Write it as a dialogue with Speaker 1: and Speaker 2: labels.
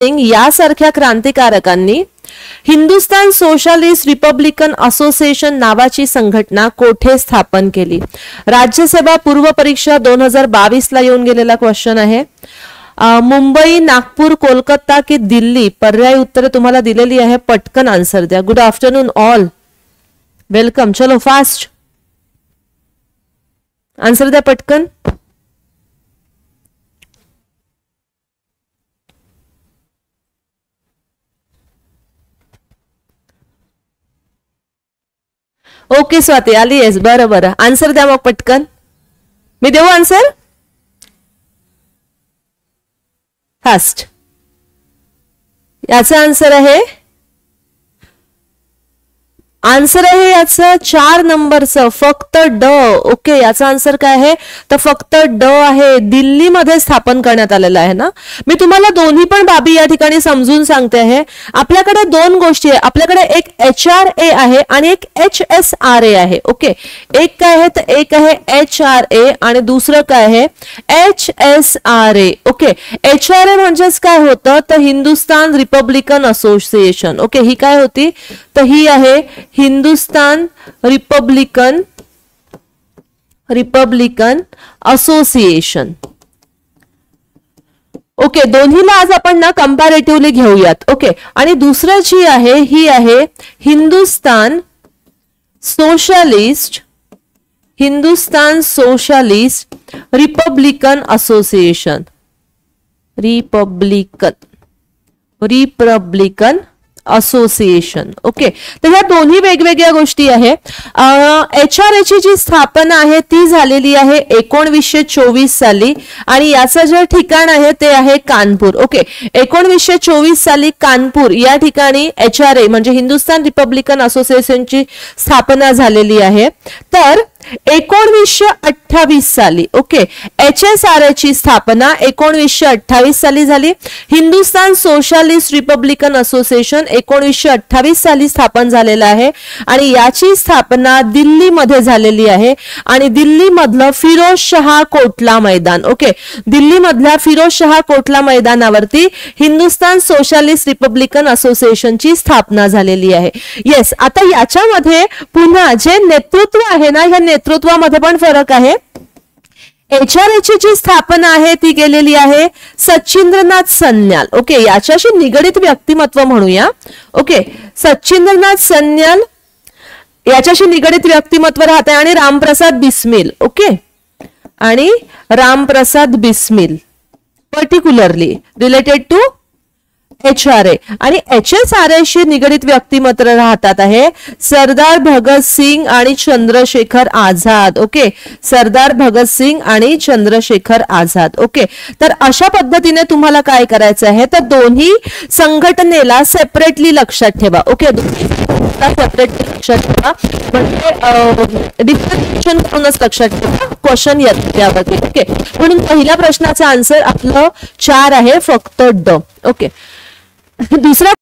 Speaker 1: सिंग यासारख्या क्रांतिकारकांनी Hindustan socialist Republican association नावाची संघटना कोठे स्थापन केली? राज्यसभा पूर्व परीक्षा 2022 ला येऊन गेलेला क्वेश्चन आहे. मुंबई, नागपूर, कोलकाता की दिल्ली? पर्याय उत्तरे तुम्हाला दिलेली आहे, पटकन आन्सर द्या. Good afternoon all, welcome. चलो फास्ट आन्सर द्या पटकन. ओके स्वाती आली येस, बरं बरं. आन्सर द्या मग पटकन. मी देऊ आन्सर फास्ट. याचा आन्सर आहे, आन्सर आहे याचा 4 नंबरचं फक्त ड. ओके, याचा आन्सर काय आहे तर फक्त ड आहे. दिल्लीमध्ये स्थापन करण्यात आलेला आहे ना. मी तुम्हाला दोन्ही पण बाबी या ठिकाणी समजून सांगते आहे. आपल्याकडे दोन गोष्टी आहे. आपल्याकडे एक HRA आहे आणि एक HSRA आहे. ओके, एक काय आहे तर एक आहे HRA आणि दुसरं काय आहे HSRA. ओके, HRA म्हणजेच काय होतं तर हिंदुस्तान रिपब्लिकन असोसिएशन. ओके, ही काय होती तर ही आहे हिंदुस्तान रिपब्लिकन असोसिएशन. ओके, दोन्हीला आज आपण ना कंपॅरेटिव्हली घेऊयात. ओके, आणि दुसरं जी आहे ही आहे Hindustan socialist Republican association. Republican association. Okay, तर ह्या दोन्ही वेगवेगळ्या गोष्टी आहे. HRA ची जी स्थापना आहे ती झालेली आहे 1924 साली आणि याचं जे ठिकाण आहे ते आहे कानपूर. ओके, 1924 साली कानपूर या ठिकाणी HRA म्हणजे हिंदुस्तान रिपब्लिकन असोसिएशनची स्थापना झालेली आहे. तर 1928 साली ओके HSRA ची स्थापना 1928 साली झाली. हिंदुस्तान सोशलिस्ट रिपब्लिकन असोसिएशन 1928 साली स्थापन झालेलं आहे आणि याची स्थापना दिल्लीमध्ये झालेली आहे आणि दिल्ली मधलं फिरोजशाह कोटला मैदान. ओके, दिल्ली मधल्या फिरोजशाह कोटला मैदानावरती हिंदुस्तान सोशलिस्ट रिपब्लिकन असोसिएशनची स्थापना झालेली आहे. येस, आता याच्यामध्ये पुन्हा जे नेतृत्व आहे ना या नेतृत्वामध्ये पण फरक आहे. HRA ची जी स्थापना आहे ती केलेली आहे सचिंद्रनाथ सन्याल. ओके, याच्याशी निगडित व्यक्तिमत्व म्हणूया. ओके, सचिंद्रनाथ सन्याल याच्याशी निगडित व्यक्तिमत्व राहते आणि रामप्रसाद बिस्मिल. ओके, आणि Ramprasad Bismil particularly related to HRA आणि HSRA शी निगडित व्यक्तिमत्व राहतात आहे सरदार भगत सिंग आणि चंद्रशेखर आझाद. ओके, सरदार भगत सिंग आणि चंद्रशेखर आझाद. ओके, तर अशा पद्धतीने तुम्हाला काय करायचं आहे तर दोन्ही संघटनेला सेपरेटली लक्षात ठेवा. ओके, सेपरेटली लक्षात ठेवा म्हणजे डिफरन्शिएशन करूनच लक्षात ठेवा क्वेश्चन यावरती. ओके, म्हणून पहिल्या प्रश्नाचा आन्सर आपलं 4 आहे फक्त ड. ओके, दुसरा